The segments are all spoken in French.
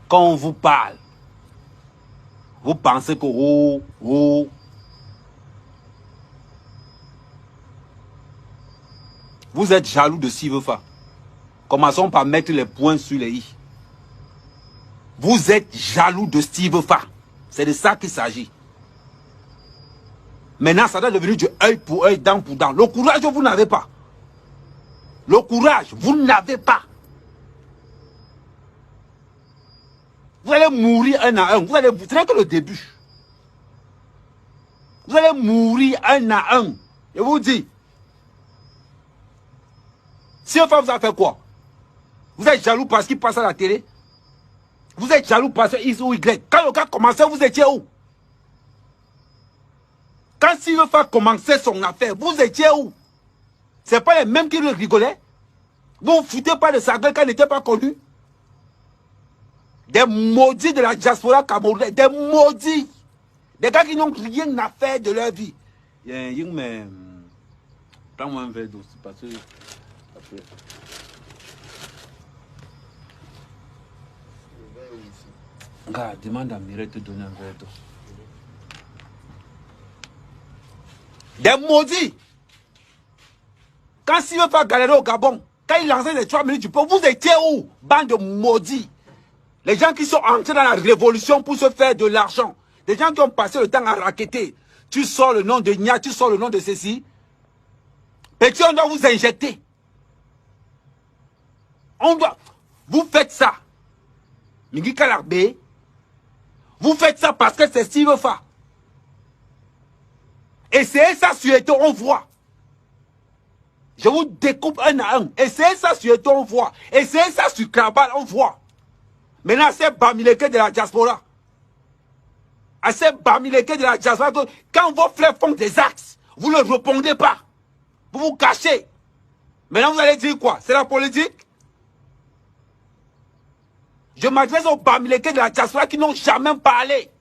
Quand on vous parle, vous pensez que vous êtes jaloux de Sivefa. Commençons par mettre les points sur les i. Vous êtes jaloux de Sivefa. C'est de ça qu'il s'agit. Maintenant, ça doit devenir du œil pour œil, dent pour dent. Le courage, vous n'avez pas. Le courage, vous n'avez pas. Vous allez mourir un à un. Ce n'est que le début. Vous allez mourir un à un. Je vous dis. Si une femme vous a fait quoi? Vous êtes jaloux parce qu'il passe à la télé? Vous êtes jaloux parce que X ou Y. Quand le gars commençait, vous étiez où? Quand Sivefa commençait son affaire, vous étiez où? C'est pas les mêmes qui le rigolaient? Vous ne vous foutez pas de sa gueule quand il n'était pas connu? Des maudits de la diaspora camerounaise, des maudits. Des gars qui n'ont rien à faire de leur vie. Mais prends-moi un verre d'eau, parce que après. Gars, demande à Mireille de te donner un verre d'eau. Des maudits. Quand s'il veut faire galérer au Gabon, quand il lançait les 3 minutes du peuple, vous étiez où? Bande de maudits. Les gens qui sont entrés dans la révolution pour se faire de l'argent. Des gens qui ont passé le temps à raqueter. Tu sors le nom de Nia, tu sors le nom de ceci. Petit, on doit vous injecter. On doit... Vous faites ça. Mingi Kalarbe. Vous faites ça parce que c'est Sivefa. Essayez ça sur Eto, on voit. Je vous découpe un à un. Essayez ça sur Eto, on voit. Essayez ça sur Krabal, on voit. Maintenant, c'est Bamileke de la diaspora. C'est Bamileke de la diaspora. Quand vos frères font des axes, vous ne répondez pas. Vous vous cachez. Maintenant, vous allez dire quoi? C'est la politique? Je m'adresse aux Bamileke de la diaspora qui n'ont jamais parlé.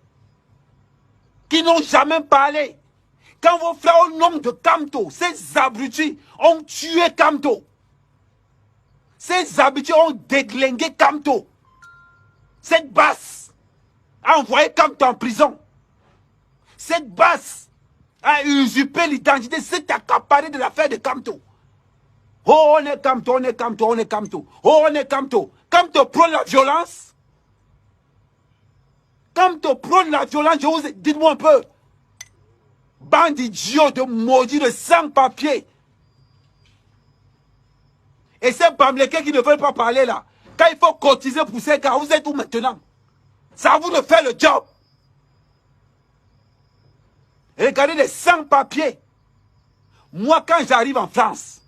Qui n'ont jamais parlé. Quand vos frères au nom de Kamto, ces abrutis ont tué Kamto. Ces abrutis ont déglingué Kamto. Cette basse a envoyé Kamto en prison. Cette basse a usurpé l'identité, s'est accaparé de l'affaire de Kamto. Oh, on est Kamto, on est Kamto, on est Kamto. Oh, on est Kamto. Kamto prône la violence. Kamto prône la violence, je vous dites-moi un peu. Bande d'idiots, de maudits, de sans-papiers. Et ces Bamileke qui ne veulent pas parler là, quand il faut cotiser pour ces gars, vous êtes où maintenant? C'est à vous de faire le job. Regardez les sans-papiers. Moi, quand j'arrive en France,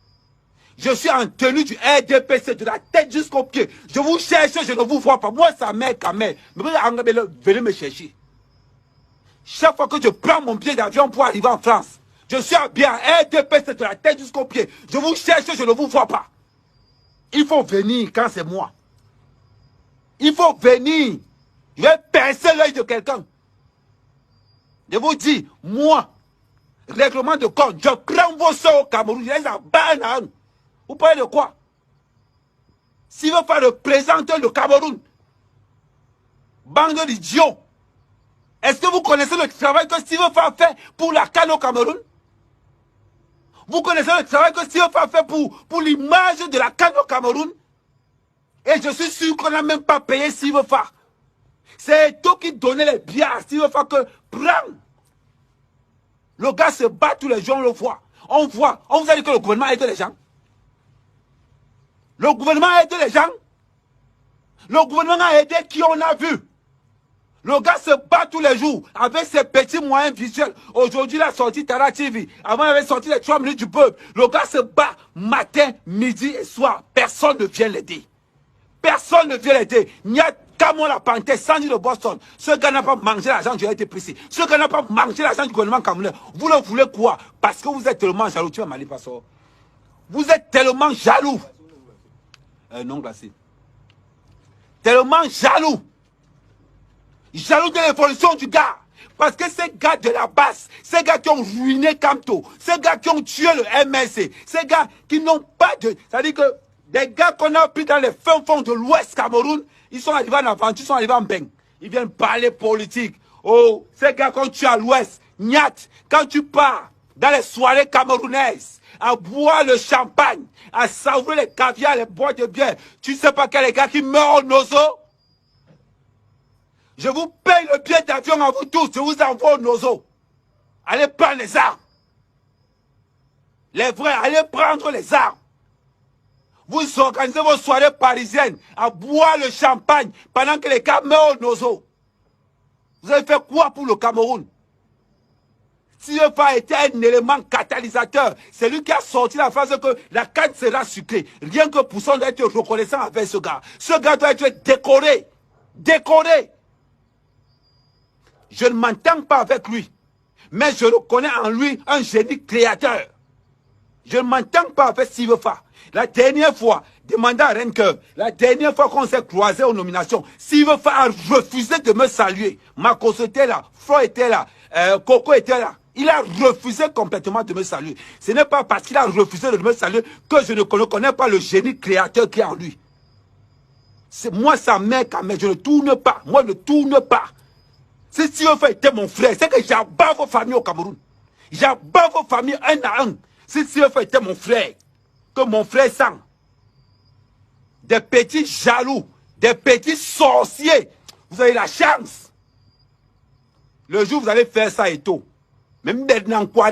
je suis en tenue du RDPC de la tête jusqu'aux pieds. Je vous cherche, je ne vous vois pas. Moi, ça m'est quand même. Venez me chercher. Chaque fois que je prends mon billet d'avion pour arriver en France, je suis habillé en RDPC de la tête jusqu'aux pieds. Je vous cherche, je ne vous vois pas. Il faut venir quand c'est moi. Il faut venir. Je vais percer l'œil de quelqu'un. Je vous dis, moi, règlement de compte, je prends vos soeurs au Cameroun, je les abandonne. Vous parlez de quoi? S'il veut faire représenter le Cameroun, bande d'idiots, est-ce que vous connaissez le travail que Sivefa fait pour la canne au Cameroun? Vous connaissez le travail que Sivefa fait pour l'image de la canne au Cameroun? Et je suis sûr qu'on n'a même pas payé Sivefa. C'est toi qui donnait les billets à Sivefa que prends. Le gars se bat tous les jours, on le voit. On voit. On vous a dit que le gouvernement aide les gens. Le gouvernement aide les gens. Le gouvernement a aidé qui on a vu. Le gars se bat tous les jours avec ses petits moyens visuels. Aujourd'hui, il a sorti Tara TV. Avant, il avait sorti les 3 minutes du peuple. Le gars se bat matin, midi et soir. Personne ne vient l'aider. Personne ne vient l'aider. Il n'y a Camon la panthère, Sandy de Boston. Ce gars n'a pas mangé l'argent du RTPC. Ce gars n'a pas mangé l'argent du gouvernement camerounais. Vous le voulez quoi? Parce que vous êtes tellement jaloux. Tu vas m'aller pas ça. Vous êtes tellement jaloux. Non glacé. Tellement jaloux. Jaloux de l'évolution du gars. Parce que ces gars de la base, ces gars qui ont ruiné Kamto, ces gars qui ont tué le MSC, ces gars qui n'ont pas de... C'est-à-dire que des gars qu'on a pris dans les fins fonds de l'Ouest Cameroun, Ils sont arrivés en aventure, ils sont arrivés en beng. Ils viennent parler politique. Oh, ces gars, quand tu es à l'ouest, Nyat, quand tu pars dans les soirées camerounaises, à boire le champagne, à savourer les caviars, les boîtes de bière, tu ne sais pas quel est les gars qui meurent au nozo? Je vous paye le billet d'avion à vous tous, je vous envoie au nozo. Allez prendre les armes. Les vrais, allez prendre les armes. Vous organisez vos soirées parisiennes à boire le champagne pendant que les gars meurent au nozo. Vous avez fait quoi pour le Cameroun? CFA a été un élément catalysateur. C'est lui qui a sorti la phrase que la canne sera sucrée. Rien que pour ça, on doit être reconnaissant avec ce gars. Ce gars doit être décoré. Décoré. Je ne m'entends pas avec lui. Mais je reconnais en lui un génie créateur. Je ne m'entends pas avec CFA. La dernière fois, demandez à Renker, la dernière fois qu'on s'est croisés aux nominations, CFA a refusé de me saluer. Marcos était là, Flo était là, Coco était là. Il a refusé complètement de me saluer. Ce n'est pas parce qu'il a refusé de me saluer que je ne connais pas le génie créateur qui est en lui. C'est moi sa mère quand même, je ne tourne pas. Moi je ne tourne pas. Si CFA était mon frère, c'est que j'abats vos familles au Cameroun. J'abats vos familles un à un. Si CFA était mon frère, que mon frère sang, des petits jaloux, des petits sorciers, vous avez la chance. Le jour où vous allez faire ça et tout, même maintenant quoi,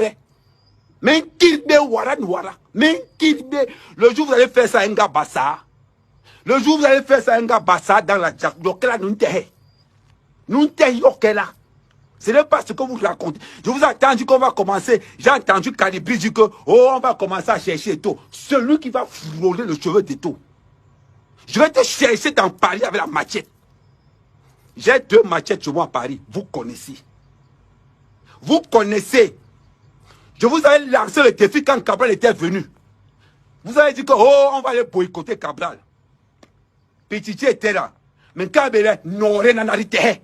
même kirbe wara wara, même kirbe, le jour où vous allez faire ça un gars bassa, le jour où vous allez faire ça un gars bassa dans la yokela yokela. Ce n'est pas ce que vous racontez. Je vous ai attendu qu'on va commencer. J'ai entendu Calibri dire que, oh, on va commencer à chercher tout. Celui qui va frôler le cheveu de tout. Je vais te chercher dans Paris avec la machette. J'ai 2 machettes chez moi à Paris. Vous connaissez. Vous connaissez. Je vous avais lancé le défi quand Cabral était venu. Vous avez dit que, oh, on va aller boycotter Cabral. Petit était là. Mais Cabral n'aurait n'arrêté.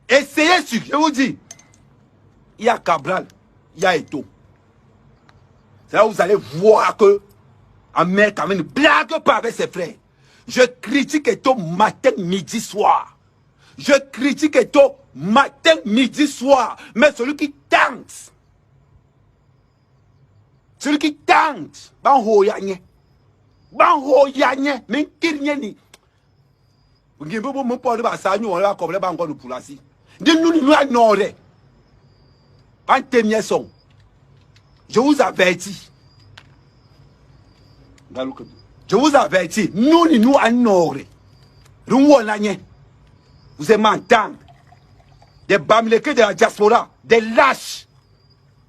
Essayez, je vous dis. Il y a Cabral, il y a Eto. C'est là où vous allez voir que Ahmed quand même ne blague pas avec ses frères. Je critique Eto matin, midi, soir. Je critique Eto matin, midi, soir. Mais celui qui tente, ban ho yanye, men kirnye ni. Vous ne pouvez pas parler de ça, nous on va comme les banques de Poulassi. Nous ignorer. En témoignage son. Je vous avertis. Je vous avertis. Nous ignorer. Vous êtes mentants. Des bamilekés de la diaspora. Des lâches.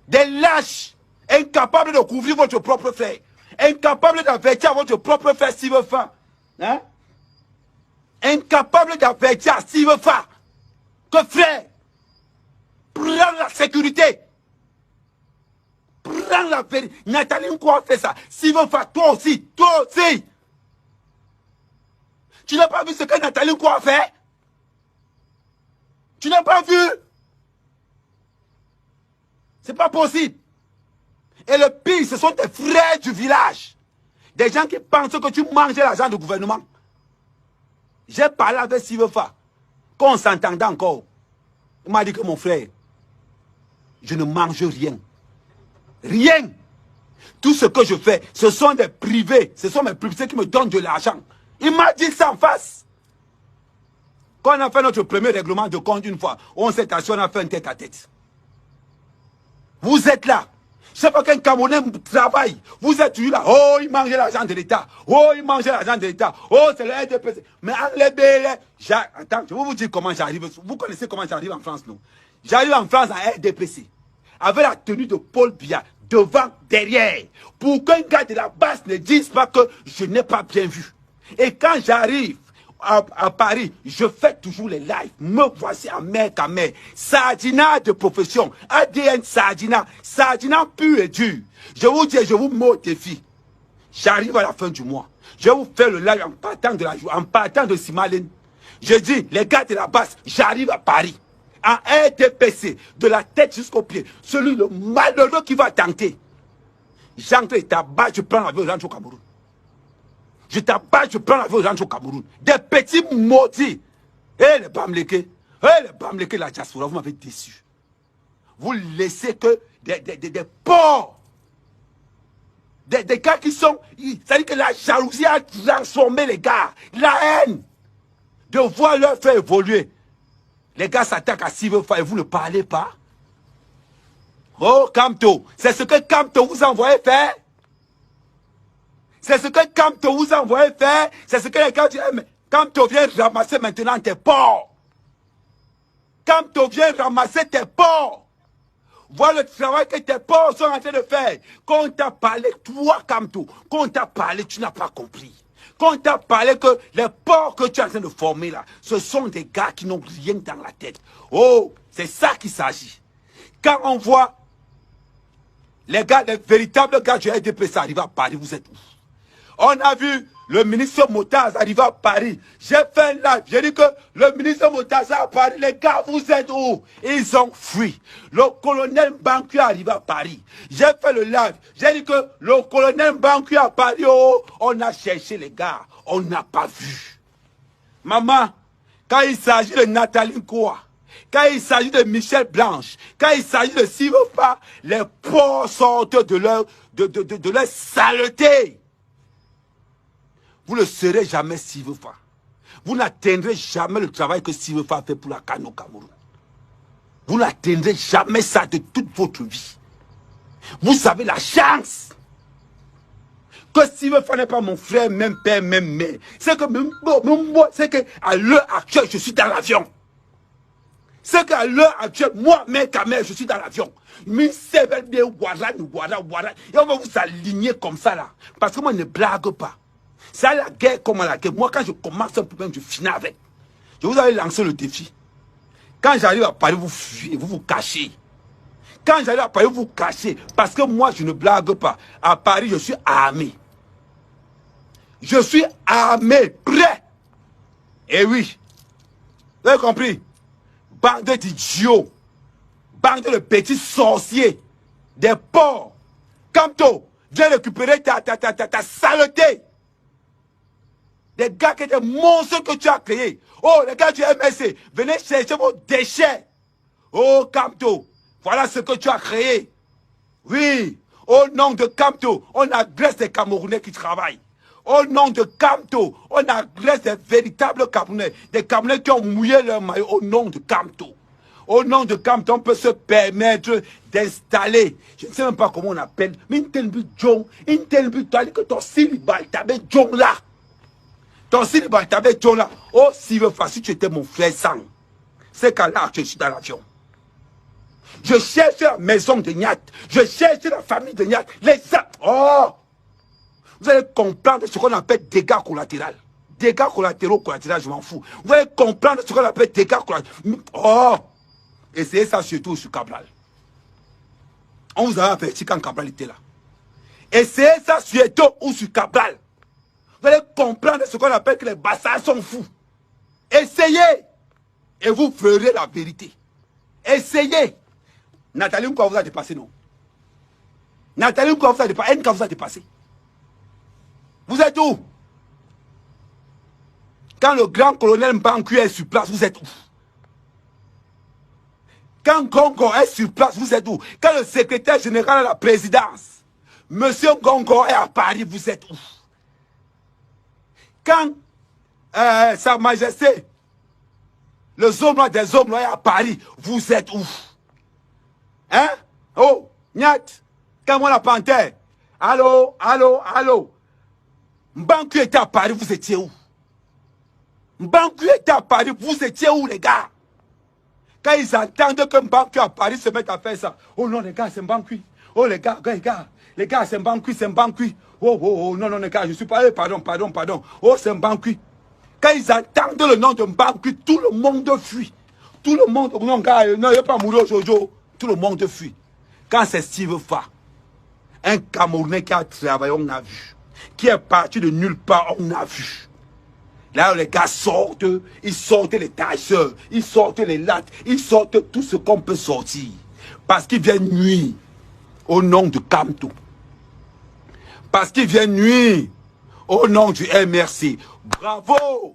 Des lâches. Incapables de couvrir votre propre frère. Incapables d'avertir votre propre frère s'il veut faire. Hein? Incapables d'avertir s'il veut faire. Que frère, prends la sécurité. Prends la vérité. Nathalie quoi fait ça? S'il veut faire, toi aussi, toi aussi. Tu n'as pas vu ce que Nathalie quoi fait? Tu n'as pas vu? C'est pas possible. Et le pire, ce sont tes frères du village. Des gens qui pensent que tu manges l'argent du gouvernement. J'ai parlé avec Sivefa. Quand on s'entendait encore, il m'a dit que mon frère, je ne mange rien. Rien. Tout ce que je fais, ce sont des privés. Ce sont mes privés qui me donnent de l'argent. Il m'a dit ça en face. Quand on a fait notre premier règlement de compte une fois, on s'est assis, on a fait un tête à tête. Vous êtes là. Je sais pas qu'un Camerounais travaille. Vous êtes toujours là. Oh, il mange l'argent de l'État. Oh, il mange l'argent de l'État. Oh, c'est le RDPC. Mais enlevez-les. Attends, je vais vous dire comment j'arrive. Vous connaissez comment j'arrive en France, non? J'arrive en France en RDPC. Avec la tenue de Paul Biya. Devant, derrière. Pour qu'un gars de la base ne dise pas que je n'ai pas bien vu. Et quand j'arrive à Paris, je fais toujours les lives. Me voici à mer qu'à mer. Sardina de profession. ADN Sardina. Sardina pur et dur. Je vous dis, je vous mets au défi. J'arrive à la fin du mois. Je vais vous faire le live en partant de Simalène. Je dis, les gars de la base, j'arrive à Paris. En RDPC, de la tête jusqu'au pied. Celui le malheureux qui va tenter. J'entre et tabac, je prends l'avion, je rentre au Cameroun. Je t'abat, je prends l'avion, je rentre au Cameroun. Des petits maudits. Eh les Bamlékés, la diaspora, vous m'avez déçu. Vous laissez que des porcs. Des gars qui sont... C'est-à-dire que la jalousie a transformé les gars. La haine. De voir leur faire évoluer. Les gars s'attaquent à Silverfa et vous ne parlez pas. Oh, Kamto. C'est ce que Kamto vous a envoyé faire. C'est ce que Kamto vous a envoyé faire. C'est ce que les gars disent. Kamto vient ramasser maintenant tes porcs. Kamto vient ramasser tes porcs. Vois le travail que tes porcs sont en train de faire. Quand on t'a parlé, toi, Kamto, quand on t'a parlé, tu n'as pas compris. Quand on t'a parlé que les porcs que tu es en train de former là, ce sont des gars qui n'ont rien dans la tête. Oh, c'est ça qu'il s'agit. Quand on voit les gars, les véritables gars du RDPC arriver à Paris, vous êtes où? On a vu le ministre Motaz arriver à Paris. J'ai fait un live. J'ai dit que le ministre Motaz à Paris, les gars, vous êtes où? Ils ont fui. Le colonel Bancu arrive à Paris. J'ai fait le live. J'ai dit que le colonel Bancu à Paris, oh, on a cherché les gars. On n'a pas vu. Maman, quand il s'agit de Nathalie Koua, quand il s'agit de Michel Blanche, quand il s'agit de Silverfa, les porcs sortent de leur saleté. Vous ne serez jamais Silverfa. Vous n'atteindrez jamais le travail que Silverfa fait pour la canne au Cameroun. Vous n'atteindrez jamais ça de toute votre vie. Vous avez la chance que Silverfa n'est pas mon frère, même père, même mère. C'est que moi, c'est qu'à l'heure actuelle, je suis dans l'avion. C'est qu'à l'heure actuelle, moi, mère, Kamel, je suis dans l'avion. Mais c'est bien, voilà. Et on va vous aligner comme ça là. Parce que moi, je ne blague pas. C'est la guerre comme à la guerre. Moi, quand je commence un problème, je finis avec. Je vous avais lancé le défi. Quand j'arrive à Paris, vous fuyez, vous vous cachez. Quand j'arrive à Paris, vous vous cachez. Parce que moi, je ne blague pas. À Paris, je suis armé. Je suis armé, prêt. Et oui. Vous avez compris? Bande d'idiots. Bande de petits sorciers. Des porcs. Kamto, viens récupérer ta saleté. Des gars qui étaient monstres que tu as créés. Oh, les gars du MSC, venez chercher vos déchets. Oh, Kamto, voilà ce que tu as créé. Oui, au nom de Kamto, on agresse des Camerounais qui travaillent. Au nom de Kamto, on agresse des véritables Camerounais. Des Camerounais qui ont mouillé leur maillot au nom de Kamto. Au nom de Kamto, on peut se permettre d'installer, je ne sais même pas comment on appelle, mais une telle but John, une telle but, que ton célibat, t'avais John là. Ton célibat, t'avais John là. Oh, si tu étais mon frère sang, c'est qu'à là, je suis dans l'avion. Je cherche la maison de Niat. Je cherche la famille de Niat. Les oh! Vous allez comprendre ce qu'on appelle dégâts collatéraux. Dégâts collatéraux, je m'en fous. Vous allez comprendre ce qu'on appelle dégâts collatéraux. Oh! Essayez ça surtout sur Cabral. On vous a averti quand Cabral était là. Essayez ça surtout ou sur Cabral. Vous allez comprendre ce qu'on appelle que les bastards sont fous. Essayez. Et vous ferez la vérité. Essayez. Nathalie Nkoua vous a dépassé, non? Nathalie Nkoua vous a dépassé. NK vous a dépassé. Vous êtes où? Quand le grand colonel Mbanku est sur place, vous êtes où? Quand Gongo est sur place, vous êtes où? Quand le secrétaire général de la présidence, monsieur Gongo est à Paris, vous êtes où? Quand Sa Majesté, le zone noir des hommes noirs est à Paris, vous êtes où? Hein? Oh, Nyat, quand moi la panthère, allô? Mbanku était à Paris, vous étiez où? Mbanku était à Paris, vous étiez où, les gars? Quand ils entendent que Mbanku à Paris se met à faire ça, oh non, les gars, c'est Mbanku. Oh, les gars, c'est Mbanku. Oh, non, les gars, je suis pas... Pardon. Oh, c'est Mbanku. Quand ils entendent le nom de Mbanku, tout le monde fuit. Tout le monde... Non, gars, non, il n'y a pas mourir Jojo. Tout le monde fuit. Quand c'est Silverfa, un Camerounais qui a travaillé, on a vu. Qui est parti de nulle part, on a vu. Là, les gars sortent, ils sortent les tailleurs, ils sortent les lattes, ils sortent tout ce qu'on peut sortir. Parce qu'ils viennent nuire au nom de Kamto. Parce qu'ils viennent nuire Au nom du MRC. Bravo.